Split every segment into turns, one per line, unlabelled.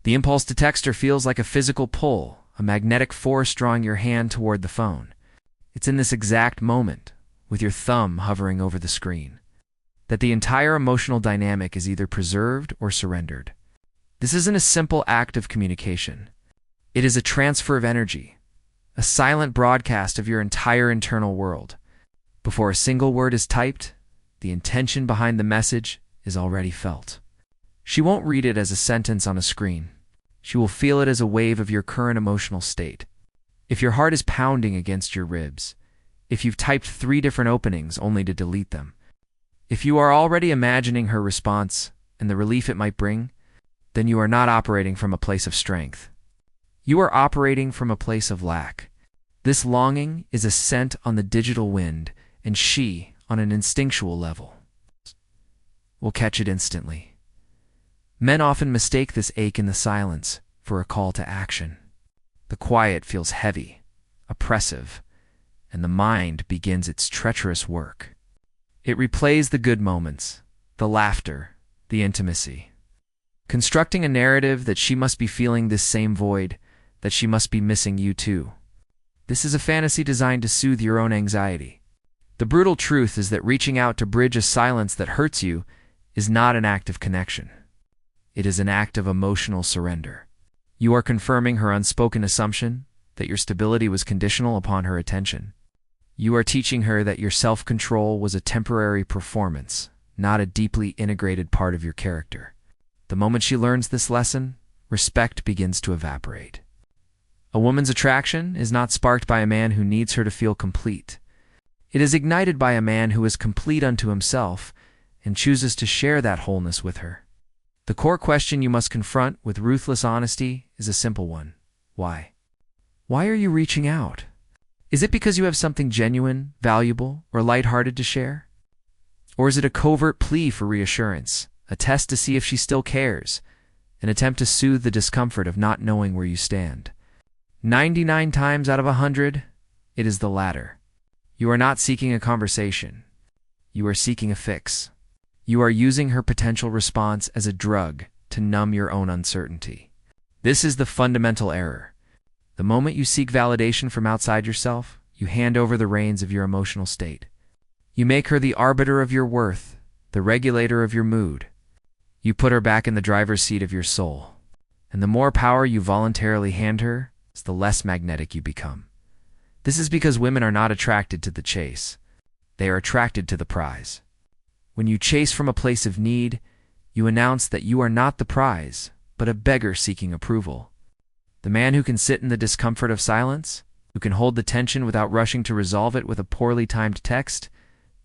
The impulse to text her feels like a physical pull, a magnetic force drawing your hand toward the phone. It's in this exact moment, with your thumb hovering over the screen, that the entire emotional dynamic is either preserved or surrendered. This isn't a simple act of communication. It is a transfer of energy, a silent broadcast of your entire internal world. Before a single word is typed, the intention behind the message is already felt. She won't read it as a sentence on a screen. She will feel it as a wave of your current emotional state. If your heart is pounding against your ribs, if you've typed 3 different openings only to delete them, if you are already imagining her response and the relief it might bring, then you are not operating from a place of strength. You are operating from a place of lack. This longing is a scent on the digital wind, and she, on an instinctual level, will catch it instantly. Men often mistake this ache in the silence for a call to action. The quiet feels heavy, oppressive, and the mind begins its treacherous work. It replays the good moments, the laughter, the intimacy, constructing a narrative that she must be feeling this same void, that she must be missing you too. This is a fantasy designed to soothe your own anxiety. The brutal truth is that reaching out to bridge a silence that hurts you is not an act of connection. It is an act of emotional surrender. You are confirming her unspoken assumption that your stability was conditional upon her attention. You are teaching her that your self-control was a temporary performance, not a deeply integrated part of your character. The moment she learns this lesson, respect begins to evaporate. A woman's attraction is not sparked by a man who needs her to feel complete. It is ignited by a man who is complete unto himself and chooses to share that wholeness with her. The core question you must confront with ruthless honesty is a simple one. Why? Why are you reaching out? Is it because you have something genuine, valuable, or lighthearted to share? Or is it a covert plea for reassurance, a test to see if she still cares, an attempt to soothe the discomfort of not knowing where you stand? 99 times out of 100, it is the latter. You are not seeking a conversation. You are seeking a fix. You are using her potential response as a drug to numb your own uncertainty. This is the fundamental error. The moment you seek validation from outside yourself, you hand over the reins of your emotional state. You make her the arbiter of your worth, the regulator of your mood. You put her back in the driver's seat of your soul. And the more power you voluntarily hand her, the less magnetic you become. This is because women are not attracted to the chase. They are attracted to the prize. When you chase from a place of need, you announce that you are not the prize, but a beggar seeking approval. The man who can sit in the discomfort of silence, who can hold the tension without rushing to resolve it with a poorly timed text,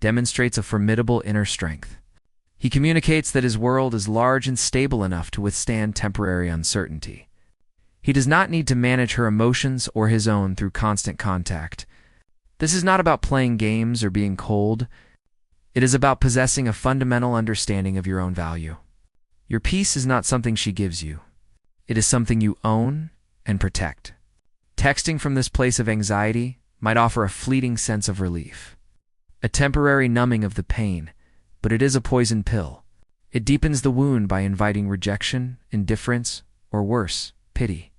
demonstrates a formidable inner strength. He communicates that his world is large and stable enough to withstand temporary uncertainty. He does not need to manage her emotions or his own through constant contact. This is not about playing games or being cold. It is about possessing a fundamental understanding of your own value. Your peace is not something she gives you. It is something you own and protect. Texting from this place of anxiety might offer a fleeting sense of relief, a temporary numbing of the pain, but it is a poison pill. It deepens the wound by inviting rejection, indifference, or worse, pity.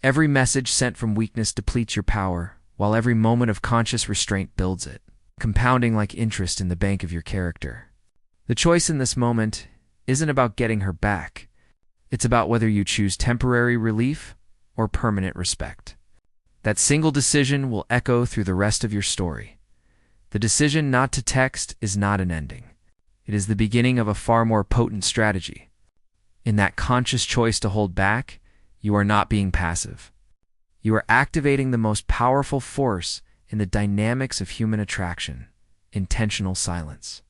Every message sent from weakness depletes your power, while every moment of conscious restraint builds it, compounding like interest in the bank of your character. The choice in this moment isn't about getting her back. It's about whether you choose temporary relief or permanent respect. That single decision will echo through the rest of your story. The decision not to text is not an ending. It is the beginning of a far more potent strategy. In that conscious choice to hold back, you are not being passive. You are activating the most powerful force in the dynamics of human attraction, intentional silence.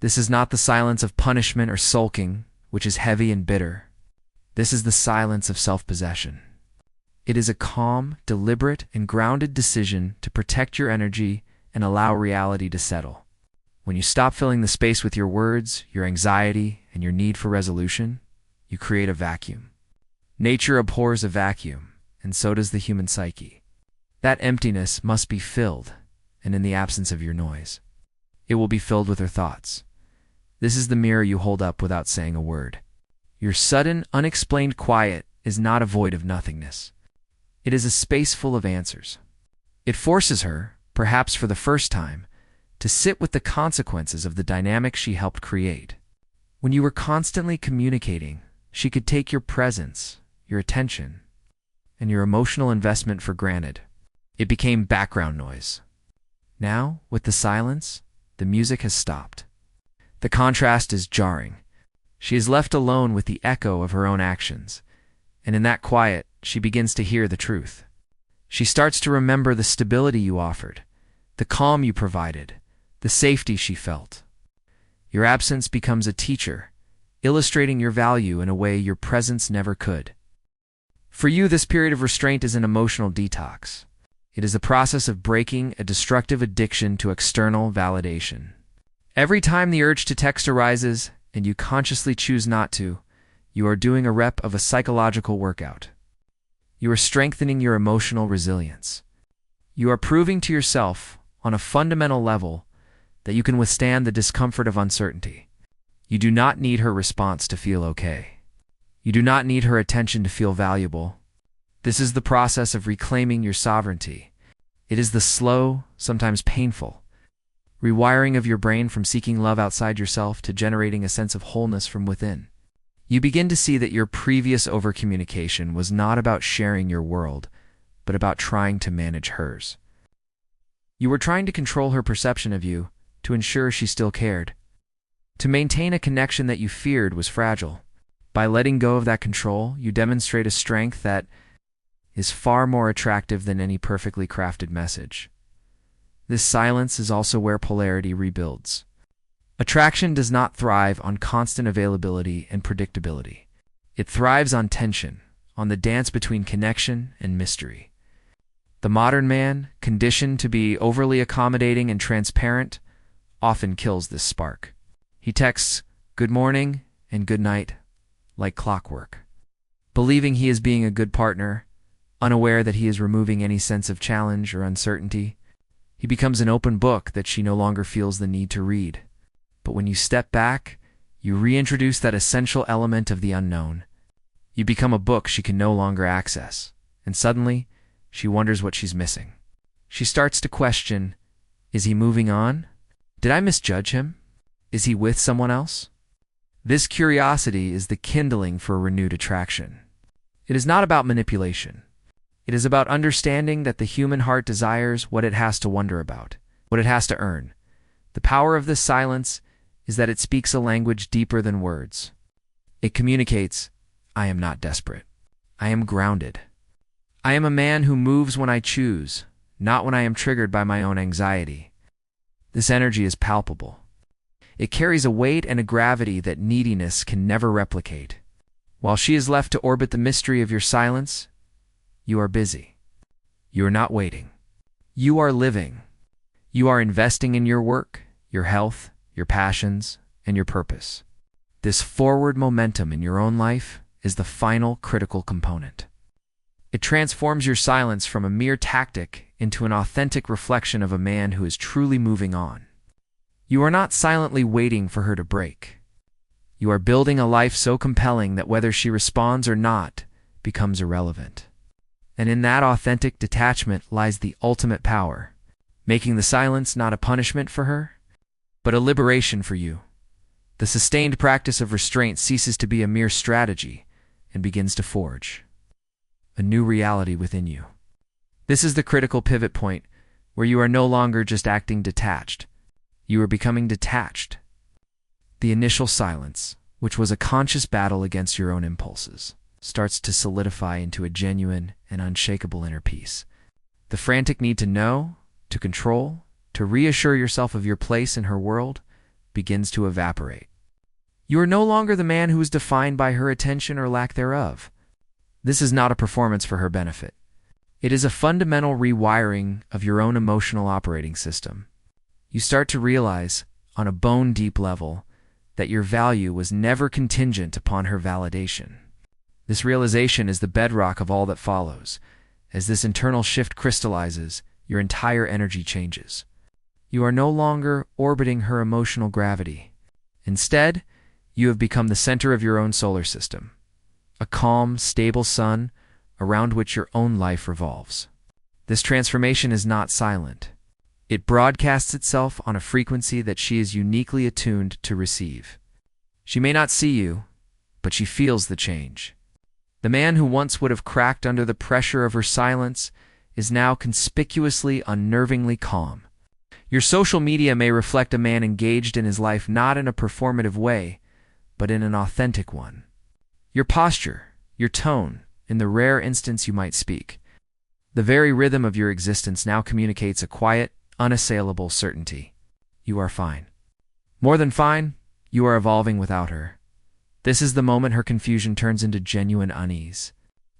This is not the silence of punishment or sulking, which is heavy and bitter. This is the silence of self-possession. It is a calm, deliberate, and grounded decision to protect your energy and allow reality to settle. When you stop filling the space with your words, your anxiety, and your need for resolution, you create a vacuum. Nature abhors a vacuum, and so does the human psyche. That emptiness must be filled, and in the absence of your noise, it will be filled with her thoughts. This is the mirror you hold up without saying a word. Your sudden, unexplained quiet is not a void of nothingness. It is a space full of answers. It forces her, perhaps for the first time, to sit with the consequences of the dynamic she helped create. When you were constantly communicating, she could take your presence, your attention, and your emotional investment for granted. It became background noise. Now, with the silence, the music has stopped. The contrast is jarring. She is left alone with the echo of her own actions, and in that quiet, she begins to hear the truth. She starts to remember the stability you offered, the calm you provided, the safety she felt. Your absence becomes a teacher, illustrating your value in a way your presence never could. For you, this period of restraint is an emotional detox. It is the process of breaking a destructive addiction to external validation. Every time the urge to text arises, and you consciously choose not to, you are doing a rep of a psychological workout. You are strengthening your emotional resilience. You are proving to yourself, on a fundamental level, that you can withstand the discomfort of uncertainty. You do not need her response to feel okay. You do not need her attention to feel valuable. This is the process of reclaiming your sovereignty. It is the slow, sometimes painful, rewiring of your brain from seeking love outside yourself to generating a sense of wholeness from within. You begin to see that your previous overcommunication was not about sharing your world, but about trying to manage hers. You were trying to control her perception of you, to ensure she still cared, to maintain a connection that you feared was fragile. By letting go of that control, you demonstrate a strength that is far more attractive than any perfectly crafted message. This silence is also where polarity rebuilds. Attraction does not thrive on constant availability and predictability. It thrives on tension, on the dance between connection and mystery. The modern man, conditioned to be overly accommodating and transparent, often kills this spark. He texts "good morning" and "good night" like clockwork, believing he is being a good partner, unaware that he is removing any sense of challenge or uncertainty. He becomes an open book that she no longer feels the need to read. But when you step back, you reintroduce that essential element of the unknown. You become a book she can no longer access, and suddenly, she wonders what she's missing. She starts to question, is he moving on? Did I misjudge him? Is he with someone else? This curiosity is the kindling for renewed attraction. It is not about manipulation. It is about understanding that the human heart desires what it has to wonder about, what it has to earn. The power of this silence is that it speaks a language deeper than words. It communicates, I am not desperate. I am grounded. I am a man who moves when I choose, not when I am triggered by my own anxiety. This energy is palpable. It carries a weight and a gravity that neediness can never replicate. While she is left to orbit the mystery of your silence, you are busy. You are not waiting. You are living. You are investing in your work, your health, your passions, and your purpose. This forward momentum in your own life is the final critical component. It transforms your silence from a mere tactic into an authentic reflection of a man who is truly moving on. You are not silently waiting for her to break. You are building a life so compelling that whether she responds or not becomes irrelevant. And in that authentic detachment lies the ultimate power, making the silence not a punishment for her, but a liberation for you. The sustained practice of restraint ceases to be a mere strategy and begins to forge a new reality within you. This is the critical pivot point where you are no longer just acting detached. You are becoming detached. The initial silence, which was a conscious battle against your own impulses, starts to solidify into a genuine and unshakable inner peace. The frantic need to know, to control, to reassure yourself of your place in her world begins to evaporate. You are no longer the man who is defined by her attention or lack thereof. This is not a performance for her benefit. It is a fundamental rewiring of your own emotional operating system. You start to realize, on a bone-deep level, that your value was never contingent upon her validation. This realization is the bedrock of all that follows. As this internal shift crystallizes, your entire energy changes. You are no longer orbiting her emotional gravity. Instead, You have become the center of your own solar system, a calm, stable sun around which your own life revolves. This transformation is not silent. It broadcasts itself on a frequency that she is uniquely attuned to receive. She may not see you, but she feels the change. The man who once would have cracked under the pressure of her silence is now conspicuously, unnervingly calm. Your social media may reflect a man engaged in his life not in a performative way, but in an authentic one. Your posture, your tone, in the rare instance you might speak, the very rhythm of your existence now communicates a quiet, unassailable certainty. You are fine. More than fine, you are evolving without her. This is the moment her confusion turns into genuine unease.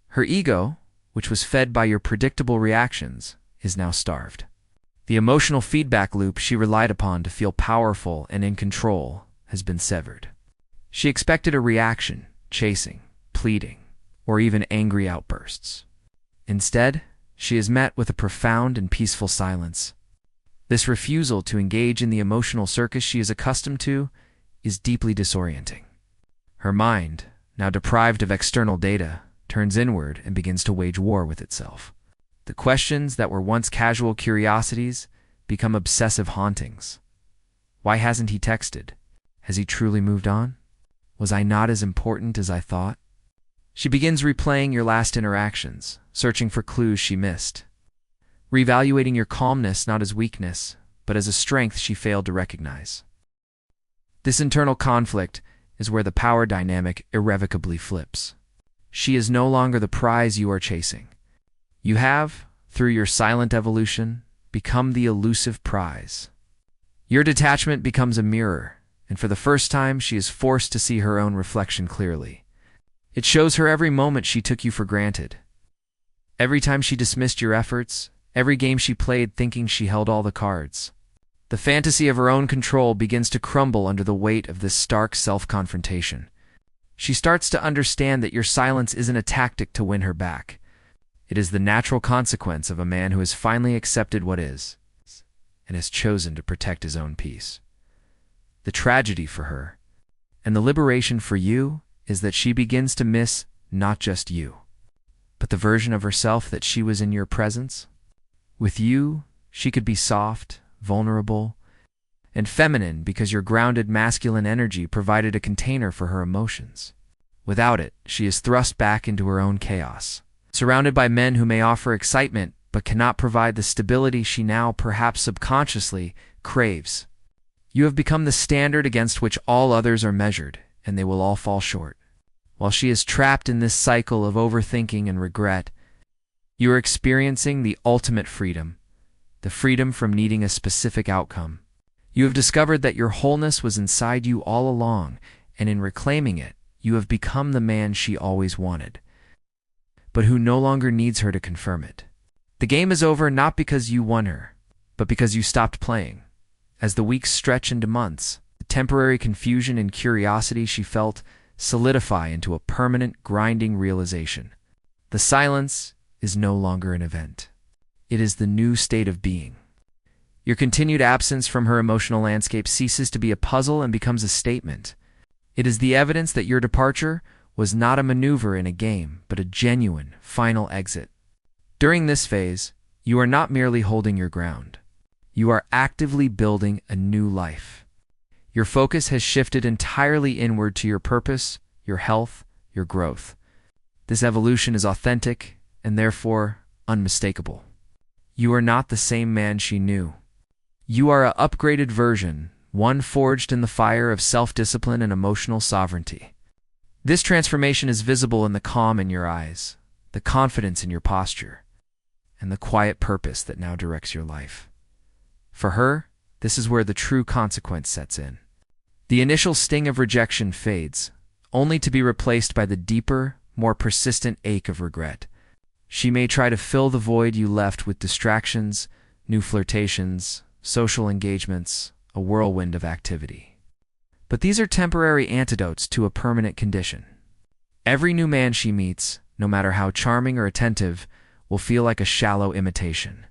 Her ego, which was fed by your predictable reactions, is now starved. The emotional feedback loop she relied upon to feel powerful and in control has been severed. She expected a reaction, chasing, pleading, or even angry outbursts. Instead, she is met with a profound and peaceful silence. This refusal to engage in the emotional circus she is accustomed to is deeply disorienting. Her mind, now deprived of external data, turns inward and begins to wage war with itself. The questions that were once casual curiosities become obsessive hauntings. Why hasn't he texted? Has he truly moved on? Was I not as important as I thought? She begins replaying your last interactions, searching for clues she missed, reevaluating your calmness not as weakness, but as a strength she failed to recognize. This internal conflict is where the power dynamic irrevocably flips. She is no longer the prize you are chasing. You have, through your silent evolution, become the elusive prize. Your detachment becomes a mirror, and for the first time she is forced to see her own reflection clearly. It shows her every moment she took you for granted. Every time she dismissed your efforts, every game she played thinking she held all the cards. The fantasy of her own control begins to crumble under the weight of this stark self-confrontation. She starts to understand that your silence isn't a tactic to win her back. It is the natural consequence of a man who has finally accepted what is, and has chosen to protect his own peace. The tragedy for her, and the liberation for you, is that she begins to miss not just you, but the version of herself that she was in your presence. With you, she could be soft, vulnerable, and feminine because your grounded masculine energy provided a container for her emotions. Without it, she is thrust back into her own chaos, surrounded by men who may offer excitement but cannot provide the stability she now, perhaps subconsciously, craves. You have become the standard against which all others are measured, and they will all fall short. While she is trapped in this cycle of overthinking and regret, you are experiencing the ultimate freedom, the freedom from needing a specific outcome. You have discovered that your wholeness was inside you all along, and in reclaiming it, you have become the man she always wanted, but who no longer needs her to confirm it. The game is over not because you won her, but because you stopped playing. As the weeks stretch into months, the temporary confusion and curiosity she felt solidify into a permanent, grinding realization. The silence is no longer an event. It is the new state of being. Your continued absence from her emotional landscape ceases to be a puzzle and becomes a statement. It is the evidence that your departure was not a maneuver in a game, but a genuine, final exit. During this phase, you are not merely holding your ground. You are actively building a new life. Your focus has shifted entirely inward to your purpose, your health, your growth. This evolution is authentic and therefore unmistakable. You are not the same man she knew. You are an upgraded version, one forged in the fire of self-discipline and emotional sovereignty. This transformation is visible in the calm in your eyes, the confidence in your posture, and the quiet purpose that now directs your life. For her, this is where the true consequence sets in. The initial sting of rejection fades, only to be replaced by the deeper, more persistent ache of regret. She may try to fill the void you left with distractions, new flirtations, social engagements, a whirlwind of activity. But these are temporary antidotes to a permanent condition. Every new man she meets, no matter how charming or attentive, will feel like a shallow imitation.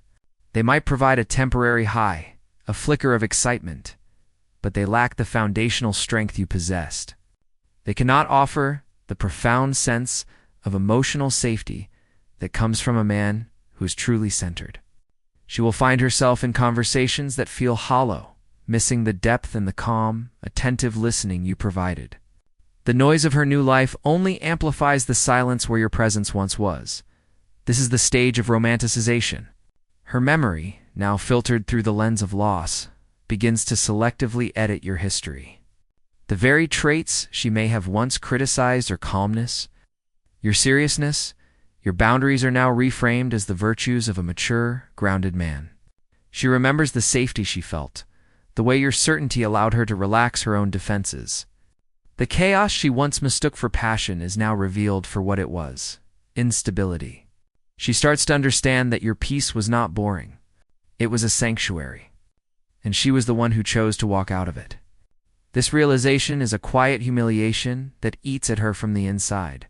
They might provide a temporary high, a flicker of excitement, but they lack the foundational strength you possessed. They cannot offer the profound sense of emotional safety that comes from a man who is truly centered. She will find herself in conversations that feel hollow, missing the depth and the calm, attentive listening you provided. The noise of her new life only amplifies the silence where your presence once was. This is the stage of romanticization. Her memory, now filtered through the lens of loss, begins to selectively edit your history. The very traits she may have once criticized are calmness, your seriousness, your boundaries are now reframed as the virtues of a mature, grounded man. She remembers the safety she felt, the way your certainty allowed her to relax her own defenses. The chaos she once mistook for passion is now revealed for what it was: instability. She starts to understand that your peace was not boring. It was a sanctuary, and she was the one who chose to walk out of it. This realization is a quiet humiliation that eats at her from the inside.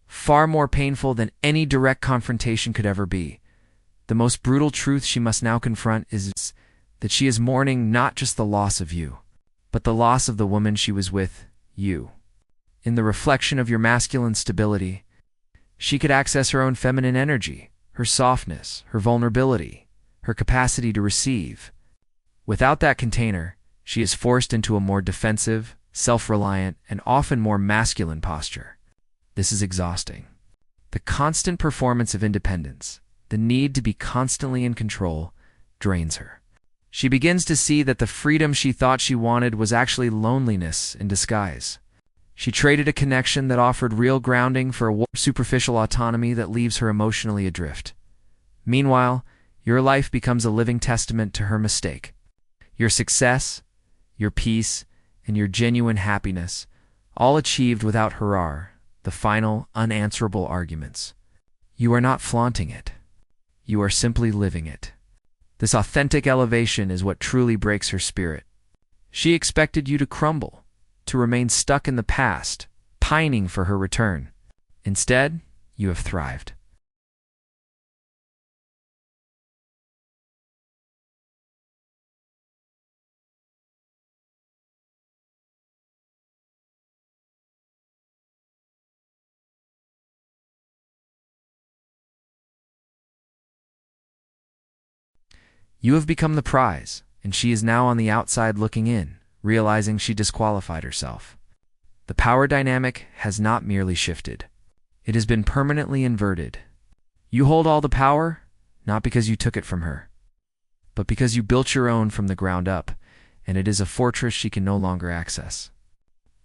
Far more painful than any direct confrontation could ever be. The most brutal truth she must now confront is that she is mourning not just the loss of you, but the loss of the woman she was with, you. In the reflection of your masculine stability, she could access her own feminine energy, her softness, her vulnerability, her capacity to receive. Without that container, she is forced into a more defensive, self-reliant, and often more masculine posture. This is exhausting. The constant performance of independence, the need to be constantly in control, drains her. She begins to see that the freedom she thought she wanted was actually loneliness in disguise. She traded a connection that offered real grounding for a superficial autonomy that leaves her emotionally adrift. Meanwhile, your life becomes a living testament to her mistake. Your success, your peace, and your genuine happiness, all achieved without hurrah, the final, unanswerable arguments. You are not flaunting it. You are simply living it. This authentic elevation is what truly breaks her spirit. She expected you to crumble, to remain stuck in the past, pining for her return. Instead, you have thrived. You have become the prize, and she is now on the outside looking in, realizing she disqualified herself. The power dynamic has not merely shifted. It has been permanently inverted. You hold all the power, not because you took it from her, but because you built your own from the ground up, and it is a fortress she can no longer access.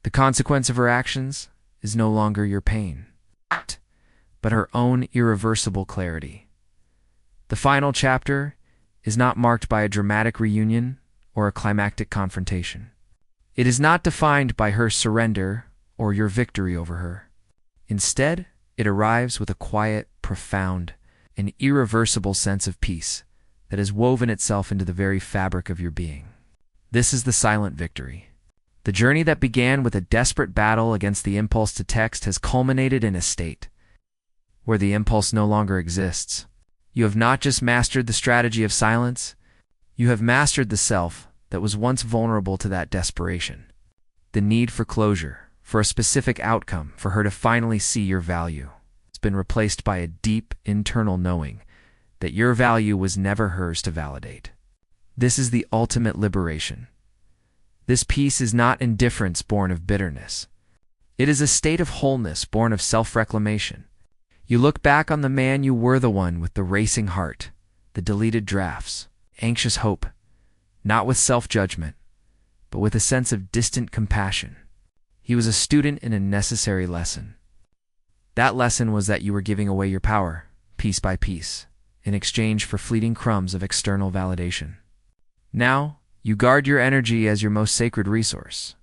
The consequence of her actions is no longer your pain, but her own irreversible clarity. The final chapter is not marked by a dramatic reunion or a climactic confrontation. It is not defined by her surrender or your victory over her. Instead, it arrives with a quiet, profound, and irreversible sense of peace that has woven itself into the very fabric of your being. This is the silent victory. The journey that began with a desperate battle against the impulse to text has culminated in a state where the impulse no longer exists. You have not just mastered the strategy of silence, you have mastered the self that was once vulnerable to that desperation. The need for closure, for a specific outcome, for her to finally see your value, has been replaced by a deep internal knowing that your value was never hers to validate. This is the ultimate liberation. This peace is not indifference born of bitterness. It is a state of wholeness born of self-reclamation. You look back on the man you were, the one with the racing heart, the deleted drafts, anxious hope, not with self-judgment, but with a sense of distant compassion. He was a student in a necessary lesson. That lesson was that you were giving away your power, piece by piece, in exchange for fleeting crumbs of external validation. Now, you guard your energy as your most sacred resource.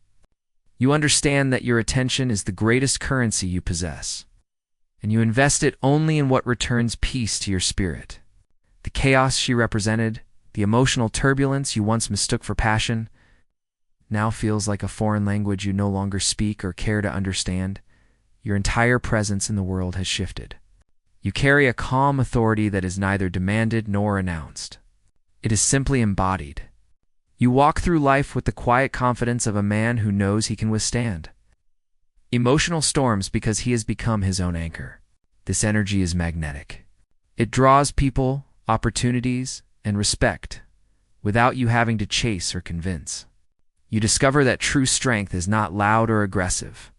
You understand that your attention is the greatest currency you possess, and you invest it only in what returns peace to your spirit. The chaos she represented, the emotional turbulence you once mistook for passion, now feels like a foreign language you no longer speak or care to understand. Your entire presence in the world has shifted. You carry a calm authority that is neither demanded nor announced. It is simply embodied. You walk through life with the quiet confidence of a man who knows he can withstand. Emotional storms because he has become his own anchor. This energy is magnetic. It draws people, opportunities, and respect without you having to chase or convince. You discover that true strength is not loud or aggressive.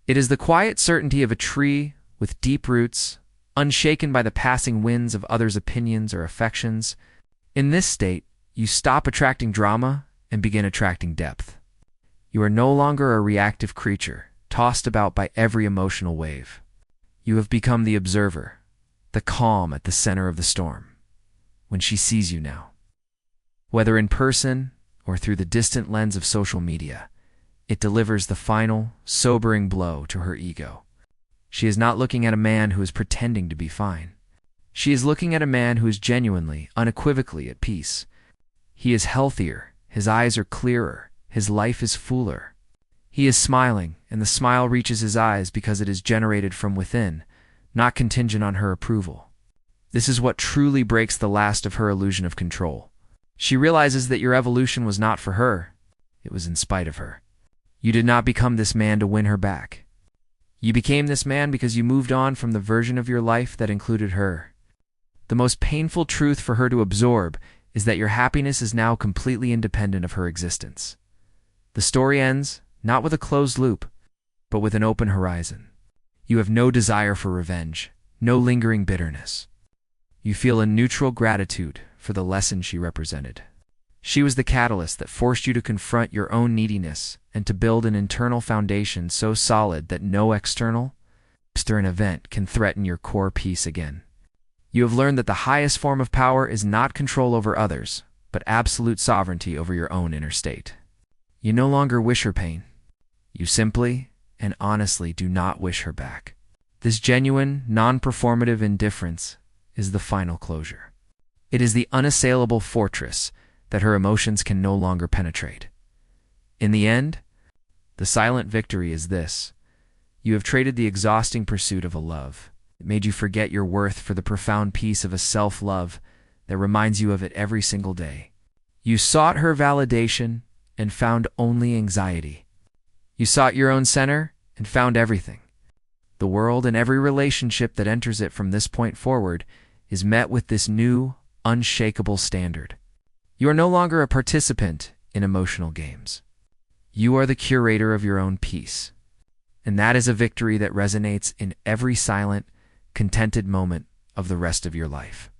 It is the quiet certainty of a tree with deep roots, unshaken by the passing winds of others' opinions or affections. In this state, you stop attracting drama and begin attracting depth. You are no longer a reactive creature, tossed about by every emotional wave. You have become the observer, the calm at the center of the storm. When she sees you now, whether in person or through the distant lens of social media, it delivers the final, sobering blow to her ego. She is not looking at a man who is pretending to be fine. She is looking at a man who is genuinely, unequivocally at peace. He is healthier, his eyes are clearer, his life is fuller. He is smiling, and the smile reaches his eyes because it is generated from within, not contingent on her approval. This is what truly breaks the last of her illusion of control. She realizes that your evolution was not for her, it was in spite of her. You did not become this man to win her back. You became this man because you moved on from the version of your life that included her. The most painful truth for her to absorb is that your happiness is now completely independent of her existence. The story ends, not with a closed loop, but with an open horizon. You have no desire for revenge, no lingering bitterness. You feel a neutral gratitude for the lesson she represented. She was the catalyst that forced you to confront your own neediness and to build an internal foundation so solid that no external event can threaten your core peace again. You have learned that the highest form of power is not control over others, but absolute sovereignty over your own inner state. You no longer wish her pain. You simply and honestly do not wish her back. This genuine, non-performative indifference is the final closure. It is the unassailable fortress that her emotions can no longer penetrate. In the end, the silent victory is this: you have traded the exhausting pursuit of a love. It made you forget your worth for the profound peace of a self-love that reminds you of it every single day. You sought her validation and found only anxiety. You sought your own center and found everything. The world and every relationship that enters it from this point forward is met with this new, unshakable standard. You are no longer a participant in emotional games. You are the curator of your own peace. And that is a victory that resonates in every silent, contented moment of the rest of your life.